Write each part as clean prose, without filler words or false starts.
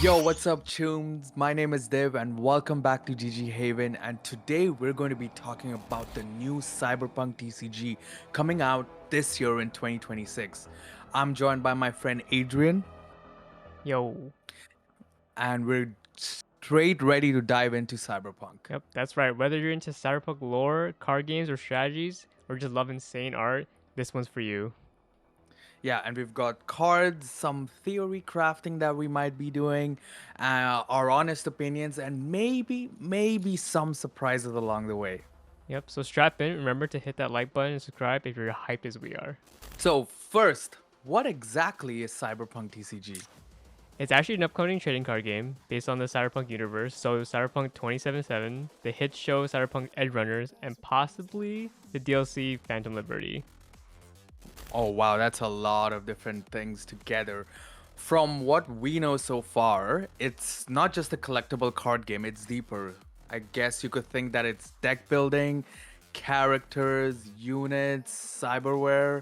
Yo, what's up, Chooms? My name is Div, and welcome back to GG Haven. And today we're going to be talking about the new Cyberpunk TCG coming out this year in 2026. I'm joined by my friend Adrian, Yo, and we're straight ready to dive into Cyberpunk. yep, that's right. Whether you're into Cyberpunk lore, card games, or strategies, or just love insane art, this one's for you. Yeah, and we've got cards, some theory crafting that we might be doing, our honest opinions, and maybe some surprises along the way. Yep, so strap in. Remember to hit that like button and subscribe if you're hyped as we are. So, first, what exactly is Cyberpunk TCG? It's actually an upcoming trading card game based on the Cyberpunk universe. So Cyberpunk 2077, the hit show Cyberpunk Edgerunners, and possibly the DLC Phantom Liberty. Oh wow, that's a lot of different things together. From what we know so far, it's not just a collectible card game, it's deeper. I guess you could think that it's deck building, characters, units, cyberware,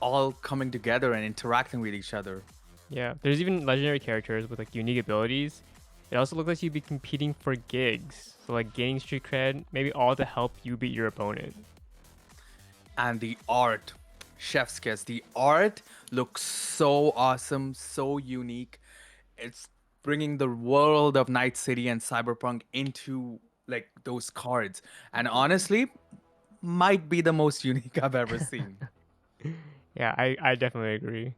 all coming together and interacting with each other. Yeah, there's even legendary characters with like unique abilities. It also looks like you'd be competing for gigs, so like gaining street cred, maybe all to help you beat your opponent. And the art, chef's kiss, the art looks so awesome, so unique. It's bringing the world of Night City and Cyberpunk into like those cards, and honestly might be the most unique I've ever seen. Yeah, I definitely agree.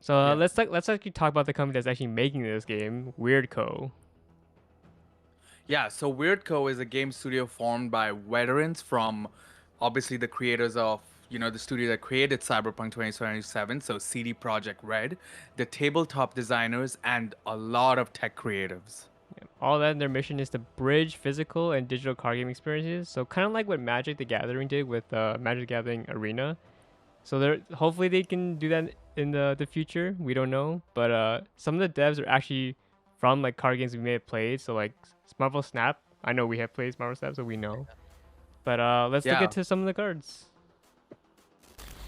So Yeah. let's actually talk about the company that's actually making this game, Weirdco. Yeah, so Weirdco is a game studio formed by veterans from obviously the creators of, the studio that created Cyberpunk 2077, so CD Projekt Red, the tabletop designers, and a lot of tech creatives. All that their mission is to bridge physical and digital card game experiences. So kind of like what Magic the Gathering did with Magic the Gathering Arena. So they're hopefully they can do that in the future. We don't know, but some of the devs are actually from like card games we may have played. So like Marvel Snap. I know we have played Marvel Snap, so we know. But let's look Yeah, into some of the cards.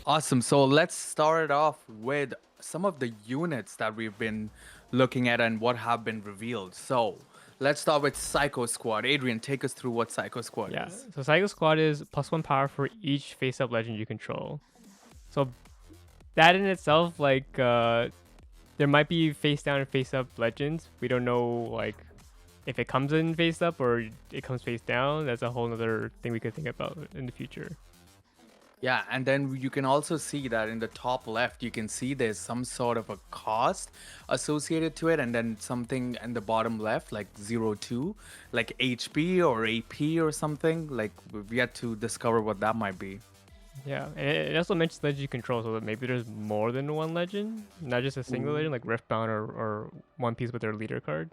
awesome. So let's start off with some of the units that we've been looking at and what have been revealed. So let's start with Psycho Squad. Adrian, take us through what Psycho Squad Yeah. is. So Cycle Squad is +1 power for each face-up legend you control. So that in itself, like, there might be face down and face up legends. We don't know, like, if it comes in face up or it comes face down. That's a whole other thing we could think about in the future. Yeah, and then you can also see that in the top left, you can see there's some sort of a cost associated to it, and then something in the bottom left, like 02, like HP or AP or something. Like we've yet to discover what that might be. Yeah, and it also mentions legend you control, so that maybe there's more than one legend, not just a single Ooh. legend, like Riftbound or One Piece with their leader card.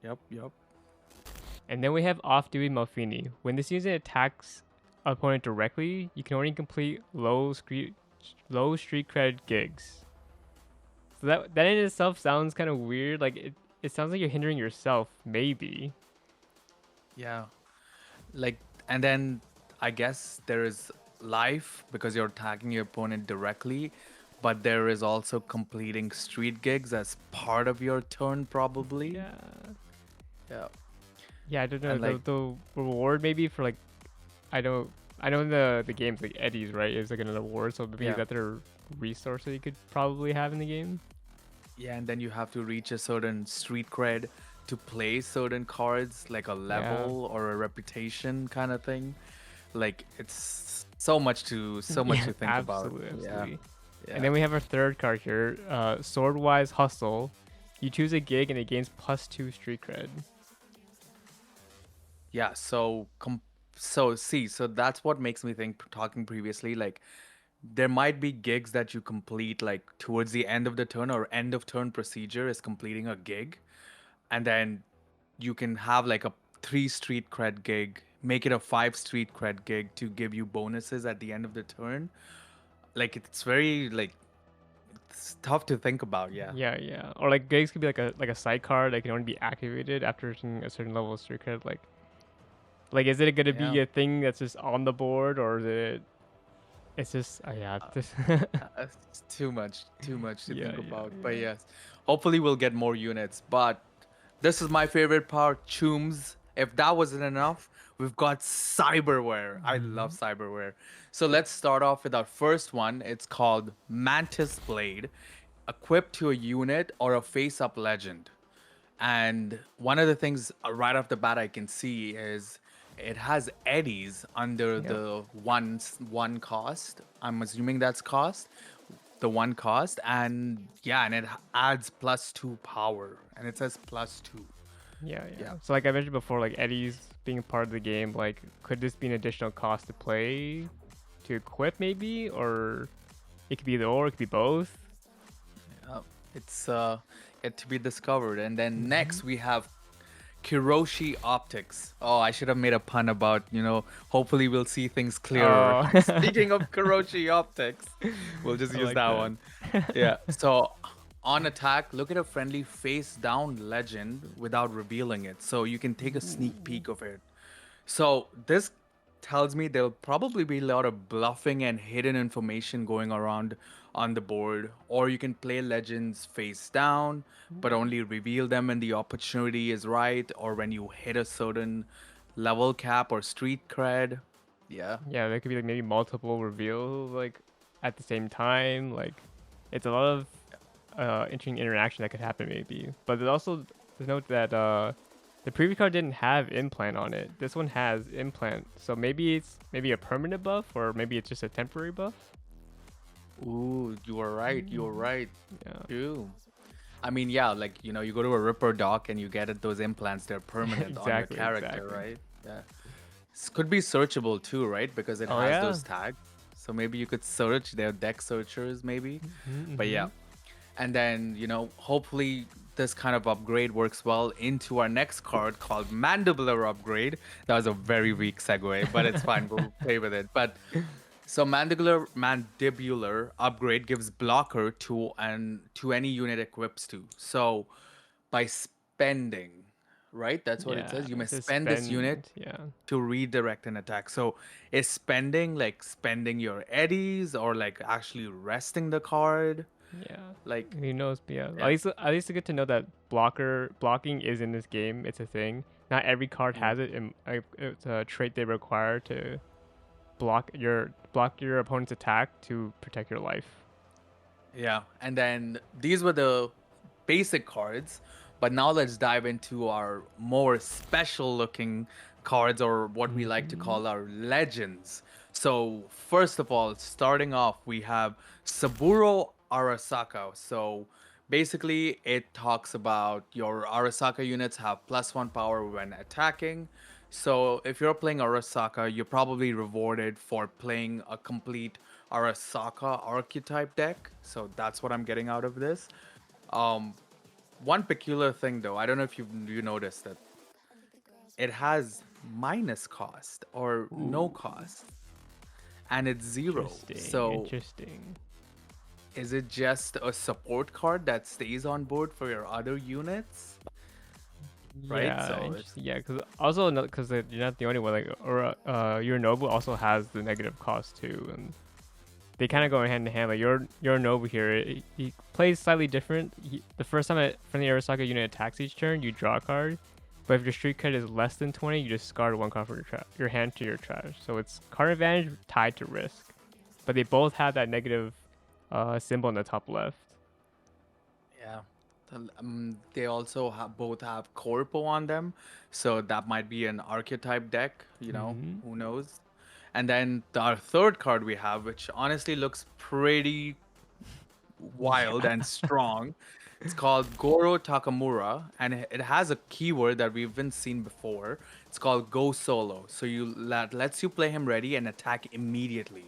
Yep, yep. And then we have off-duty Malfini. When this unit attacks opponent directly, you can only complete low street cred gigs. So that in itself sounds kind of weird. Like it sounds like you're hindering yourself, maybe. Yeah. Like, and then I guess there is life because you're attacking your opponent directly, but there is also completing street gigs as part of your turn, probably. Yeah. Yeah. Yeah, I don't know. And like, The reward maybe for like I know the game's like Eddie's, right? It's like an award, so maybe yeah. that's their resource that you could probably have in the game. Yeah, and then you have to reach a certain street cred to play certain cards, like a Yeah. level or a reputation kind of thing. Like it's so much to think about. Absolutely, Yeah, absolutely. And yeah, then we have our third card here, Swordwise Hustle. You choose a gig and it gains +2 street cred. yeah. So that's what makes me think. Talking previously, like there might be gigs that you complete like towards the end of the turn or end of turn procedure is completing a gig, and then you can have like a 3 street cred gig, make it a 5 street cred gig to give you bonuses at the end of the turn. Like it's very like it's tough to think about. Yeah. Yeah, yeah. Or like gigs could be like a side card that can only be activated after a certain level of street cred. Like is it gonna Yeah. be a thing that's just on the board, or is it It's just yeah, Uh, this it's too much to yeah, think yeah, about. But yeah. yes, hopefully we'll get more units. But this is my favorite part, Chooms. If that wasn't enough, we've got Cyberware. I love Mhm. Cyberware. So let's start off with our first one. It's called Mantis Blade, equipped to a unit or a face-up legend. And one of the things right off the bat I can see is it has eddies under Yep. the one cost. I'm assuming that's cost, the one cost, and yeah, and it adds +2 power, and it says +2. Yeah, Yeah. yeah. So like I mentioned before, like Eddie's being a part of the game, like could this be an additional cost to play, to equip maybe, or it could be the or it could be both. Uh, it's yet to be discovered. And then Mm-hmm. next we have Kiroshi Optics. Oh, I should have made a pun about, hopefully we'll see things clearer. Oh, Speaking of Kiroshi Optics, we'll just I use like that that. one. Yeah. So on attack, look at a friendly face down legend without revealing it. So you can take a sneak Ooh. peek of it. So this tells me there'll probably be a lot of bluffing and hidden information going around on the board, or you can play legends face down, but only reveal them when the opportunity is right, or when you hit a certain level cap or street cred. Yeah. Yeah, there could be like maybe multiple reveals like at the same time. Like it's a lot of interesting interaction that could happen maybe. But there's also to note that the previous card didn't have implant on it. This one has implant. So maybe it's maybe a permanent buff or maybe it's just a temporary buff. Ooh, you are right. You are Mm, right. yeah. Too. I mean, yeah, like, you go to a Ripper dock and you get those implants, they're permanent on your Exactly, character, exactly. right? Yeah. This could be searchable too, right? Because it Oh has yeah. those tags. So maybe you could search their deck searchers, maybe. Mm-hmm, But mm-hmm. yeah. And then, hopefully this kind of upgrade works well into our next card called Mandibular Upgrade. That was a very weak segue, but it's fine. We'll play with it. But so mandibular upgrade gives blocker to any unit equips to. So by spending, right? That's what it Yeah, says. You may it says spend this unit spend. Yeah. to redirect an attack. So is spending like spending your eddies or like actually resting the card? Yeah, Like, who knows? But yeah, yeah. at least it's good to know that blocking is in this game. It's a thing. Not every card Yeah. has it, and it's a trait they require to block your opponent's attack to protect your life. Yeah. And then these were the basic cards, but now let's dive into our more special looking cards, or what we like to Hmm. call our legends. So, first of all, starting off, we have Saburo Arasaka. So, basically, it talks about your Arasaka units have +1 power when attacking. So, if you're playing Arasaka, you're probably rewarded for playing a complete Arasaka archetype deck. So, that's what I'm getting out of this. Um, One peculiar thing though, I don't know if you noticed that it has minus cost or no Ooh, cost, and it's zero. interesting, So interesting. is it just a support card that stays on board for your other units, right? Yeah, So it's interesting. Yeah, because also because you're not the only one. Like, or Yorinobu also has the negative cost too, and they kind of go hand in hand. Like Yorinobu here, he plays slightly different. The first time a friendly Arasaka unit attacks each turn, you draw a card. But if your street cred is less than 20, you discard one card from your hand to your trash. So it's card advantage tied to risk. But they both have that negative symbol in the top left. yeah. They also both have corpo on them, so that might be an archetype deck. Hmm. Who knows? And then our third card we have, which honestly looks pretty wild Yeah. and strong. It's called Goro Takemura, and it has a keyword that we've been seen before. It's called Go Solo. So lets you play him ready and attack immediately.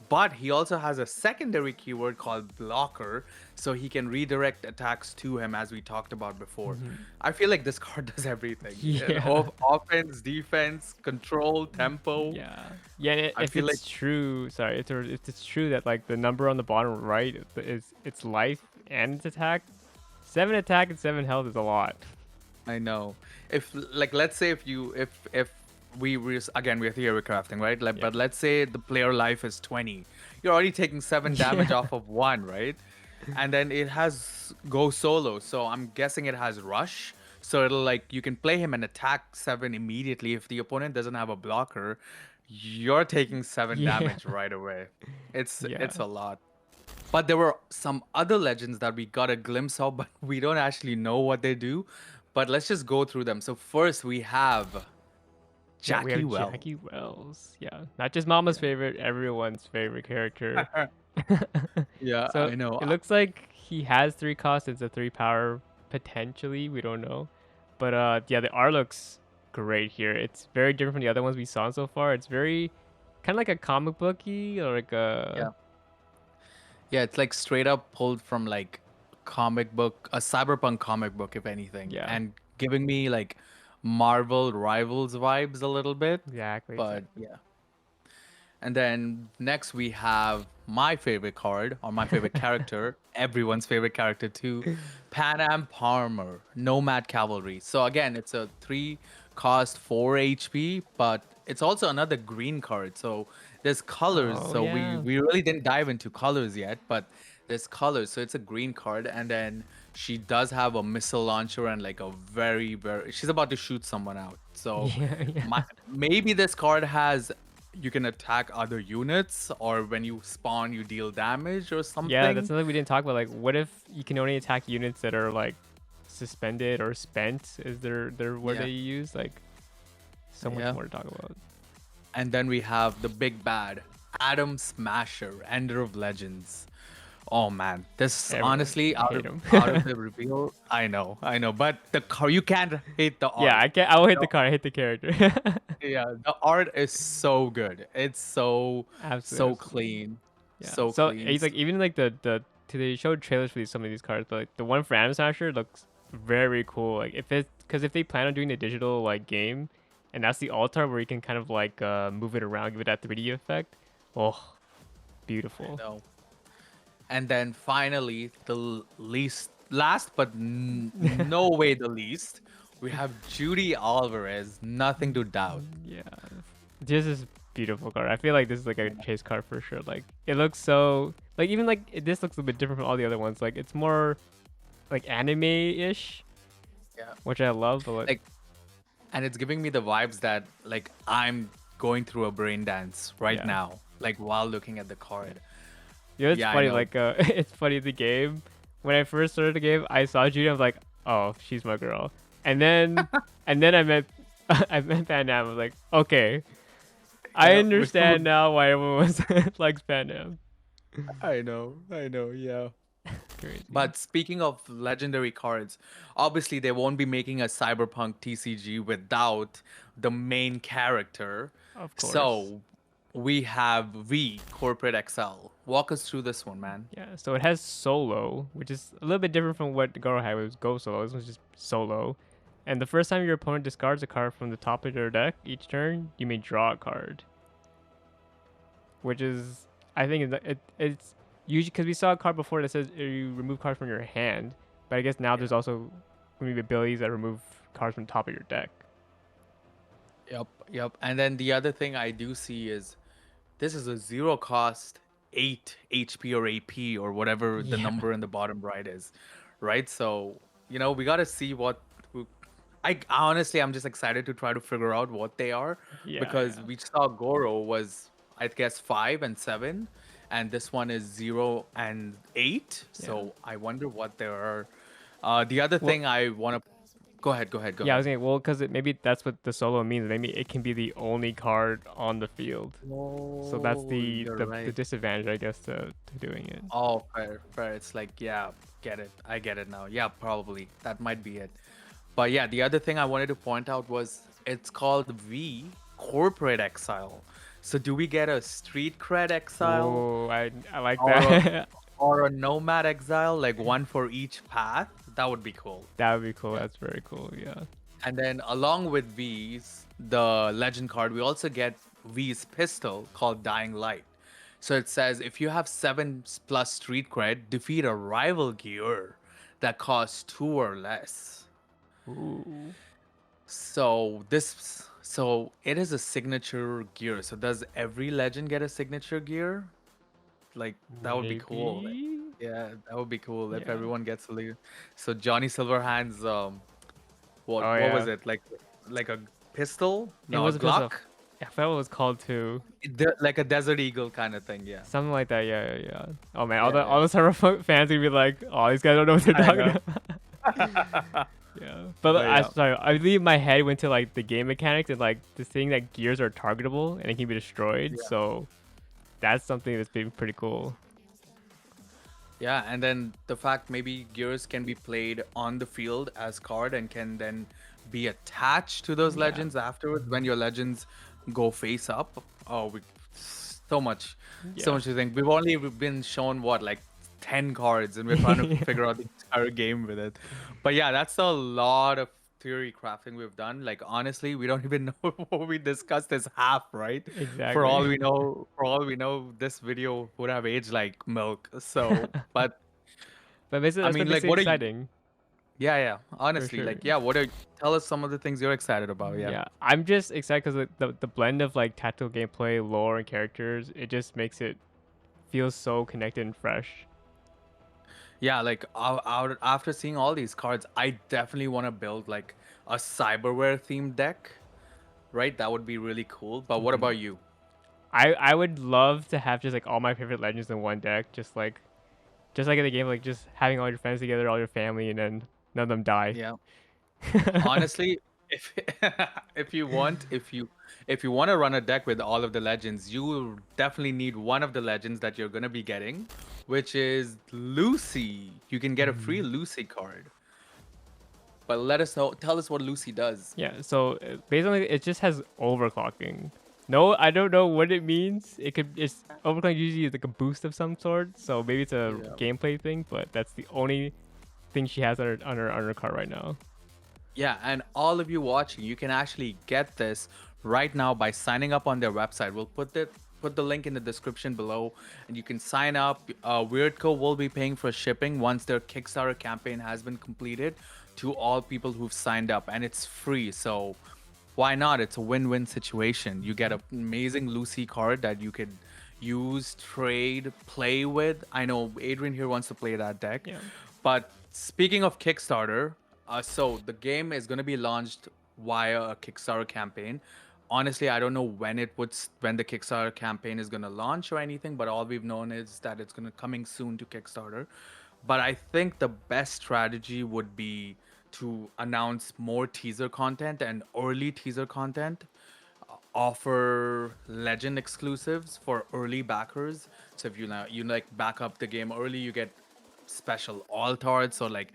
But he also has a secondary keyword called Blocker, so he can redirect attacks to him, as we talked about before. Hmm. I feel like this card does everything. Yeah. Offense, defense, control, tempo. Yeah. Yeah, and I if feel like it's true, sorry, if it's true that like the number on the bottom right is its life and its attack, 7 attack and 7 health is a lot. I know. If like let's say if we again we're theory crafting, right? Like, Yeah. but let's say the player life is 20. you're already taking 7 damage Yeah. off of one, right? And then it has go solo, so I'm guessing it has rush. So it'll like you can play him and attack 7 immediately. If the opponent doesn't have a blocker, you're taking 7 Yeah. damage right away. Yeah. It's a lot. But there were some other legends that we got a glimpse of, but we don't actually know what they do. But let's just go through them. So first we have Yeah, we Jackie have Wells. Jackie Wells. Yeah, not just Mama's favorite, everyone's favorite character. Yeah, So I know. it looks like he has 3 costs. It's a 3 power potentially. We don't know, but yeah, the art looks great here. It's very different from the other ones we saw so far. It's very kind of like a comic booky or like Yeah. a Yeah, it's like straight up pulled from like comic book, a cyberpunk comic book, if anything, yeah, and giving me like Marvel Rivals vibes a little bit. exactly, But exactly. yeah. And then next we have my favorite card or my favorite character, everyone's favorite character too, Pan Am Palmer, Nomad Cavalry. So again, it's a 3 cost 4 HP, but it's also another green card. So there's colors. Oh So yeah, we really didn't dive into colors yet, but there's colors. So it's a green card. And then she does have a missile launcher and like a very she's about to shoot someone out. So yeah, yeah. maybe this card has you can attack other units, or when you spawn you deal damage or Yeah, that's something. something we didn't talk about. Like, what if you can only attack units that are like suspended or spent? Is their word Yeah, that you use? Like, so much yeah. more to talk about. And then we have the big bad, Adam Smasher, Ender of Legends. Oh man, this Everyone honestly hate him. out of the reveal, I know, but the car you can't hate the Yeah, art. I can't. I will hit The- the card. I hit the character. yeah, the art is so good. It's Absolutely, so absolutely. clean, Yeah. so So clean. it's like even like the they showed trailers for some of these cards, but like the one for Adam Smasher looks very cool. Like if it's because if they plan on doing the digital like game, and that's the altar where you can kind of like move it around, give it that 3D effect. Oh, I beautiful. know. And then finally, least, last but no way the least, we have Judy Alvarez. Nothing to doubt. Yeah, this is beautiful card. I feel like this is like a chase card for sure. Like it looks so like even like this looks a bit different from all the other ones. Like it's more like anime-ish, Yeah. which I love. But like Like, and it's giving me the vibes that like I'm going through a brain dance right yeah. now, like while looking at the card. You know, it's Yeah, I funny. know. Like, it's funny. The game, when I first started the game, I saw Judy. I was like, "Oh, she's my girl." And then, and then I met, I met Pan Am. I was like, "Okay, I Yeah, understand now why everyone was likes Pan Am." I know, yeah. Crazy. But speaking of legendary cards, obviously they won't be making a Cyberpunk TCG without the main character. Of course. So we have V Corporate XL. Walk us through this one, man. Yeah. So it has solo, which is a little bit different from what Goro had. It was go solo. This one's just solo. And the first time your opponent discards a card from the top of their deck each turn, you may draw a card. Which is I think it's usually because we saw a card before that says you remove cards from your hand, but I guess now Yeah. there's also maybe abilities that remove cards from the top of your deck. Yep, yep. And then the other thing I do see is this is a zero cost 8 HP or AP or whatever the Yeah, number in the bottom right is, right? So, we got to see what who- I honestly I'm just excited to try to figure out what they are yeah, because yeah, we saw Goro was I guess 5 and 7 and this one is 0 and 8. yeah. So, I wonder what they are. The other Well, thing I want to go yeah, I ahead. was saying well because maybe that's what the solo means. Maybe it can be the only card on the field. So that's Oh, the you're the right. disadvantage, I guess, to doing it. Oh, fair, fair. It's like, yeah, get it. I get it now. Yeah, probably. That might be it. But yeah, the other thing I wanted to point out was it's called V Corporate Exile. So do we get a Street Cred Exile Oh, I like or a that. or a Nomad Exile, like one for each path? That would be cool. That would be cool. Yeah. That's very cool. Yeah. And then along with V's, the legend card, we also get V's pistol called Dying Light. So it says if you have 7 plus street cred, defeat a rival gear that costs 2 or less. Ooh. So it is a signature gear. So does every legend get a signature gear? Like that would be cool. Maybe Yeah, that would be cool if yeah. everyone gets a So Johnny Silverhand's Oh what was yeah, it like a pistol? it No, a was a pistol. Glock. I forgot what it was called too. Like a Desert Eagle kind of thing. Yeah, Something like that. Yeah, yeah, yeah. Oh man, yeah, all yeah. the Cyberpunk fans gonna be like, oh, these guys don't know what they're I talking know. about. Yeah, but But I yeah, sorry, I believe my head went to like the game mechanics and like the thing that gears are targetable and it can be destroyed. yeah, So that's something that's been pretty cool. yeah. And then the fact maybe gears can be played on the field as card and can then be attached to those Yeah, legends afterwards when your legends go face up. Oh, so much, so yeah. much to think. We've only been shown what like 10 cards, and we're trying to figure out the entire game with it. But yeah, that's a lot of theory crafting we've done. Like honestly, we don't even know what we discussed is half, right? Exactly. For all we know, this video would have aged like milk. So, but But basically, I that's what mean, makes like, it what are you? exciting Yeah, yeah. for Honestly, sure. like, yeah. What are? Tell us some of the things you're excited about. Yeah. Yeah, I'm just excited because the blend of like tactical gameplay, lore, and characters, it just makes it feel so connected and fresh. Yeah, like out after seeing all these cards, I definitely want to build like a cyberware themed deck, right? That would be really cool. But what Mhm. about you? I would love to have just like all my favorite legends in one deck, just like in the game, like just having all your friends together, all your family, and then none of them die. Yeah. Honestly, if if you want to run a deck with all of the legends, you will definitely need one of the legends that you're gonna be getting, which is Lucy. You can get a free Mhm. Lucy card. But let us know. Tell us what Lucy does. Yeah, so basically it just has overclocking. No, I don't know what it means. It's overclocking usually is like a boost of some sort. So maybe it's a Yeah. gameplay thing, but that's the only thing she has on her card right now. Yeah, and all of you watching, you can actually get this right now by signing up on their website. We'll put the link in the description below, and you can sign up. Weirdco will be paying for shipping once their Kickstarter campaign has been completed to all people who've signed up, and it's free. So why not? It's a win-win situation. You get an amazing Lucy card that you could use, trade, play with. I know Adrian here wants to play that deck. Yeah. But speaking of Kickstarter, so the game is going to be launched via a Kickstarter campaign. Honestly, I don't know when the Kickstarter campaign is going to launch or anything, but all we've known is that it's going to coming soon to Kickstarter. But I think the best strategy would be to announce more teaser content and early teaser content, offer legend exclusives for early backers. So if you like back up the game early, you get special alt arts, or like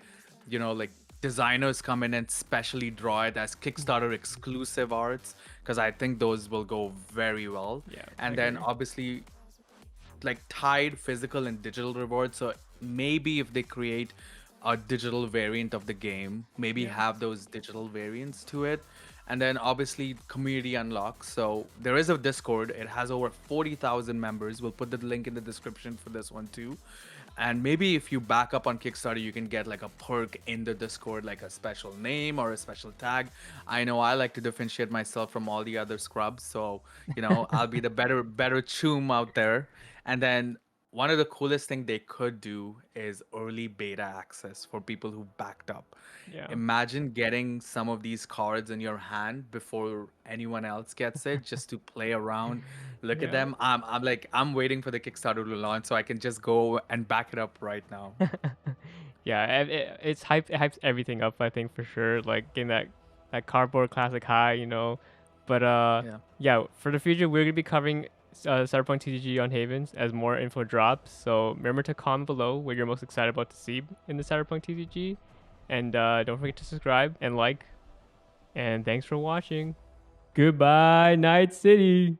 like designers come in and specially draw it as Kickstarter exclusive arts, because I think those will go very well. Yeah, I And then agree. obviously like tied physical and digital rewards. So maybe if they create a digital variant of the game, maybe Yeah. have those digital variants to it. And then obviously community unlocks. So there is a Discord. It has over 40,000 members. We'll put the link in the description for this one too. And maybe if you back up on Kickstarter, you can get like a perk in the Discord, like a special name or a special tag. I know I like to differentiate myself from all the other scrubs, so I'll be the better choom out there. And then one of the coolest thing they could do is early beta access for people who backed up. Yeah. Imagine getting some of these cards in your hand before anyone else gets it, just to play around, look at Yeah. them. I'm waiting for the Kickstarter to launch so I can just go and back it up right now. Yeah, it hypes everything up, I think, for sure. Like getting that cardboard classic high, you know. But Yeah. yeah, for the future we're gonna be covering Cyberpunk TCG on Havens as more info drops. So remember to comment below what you're most excited about to see in the Cyberpunk TCG, and don't forget to subscribe and like. And thanks for watching. Goodbye, Night City.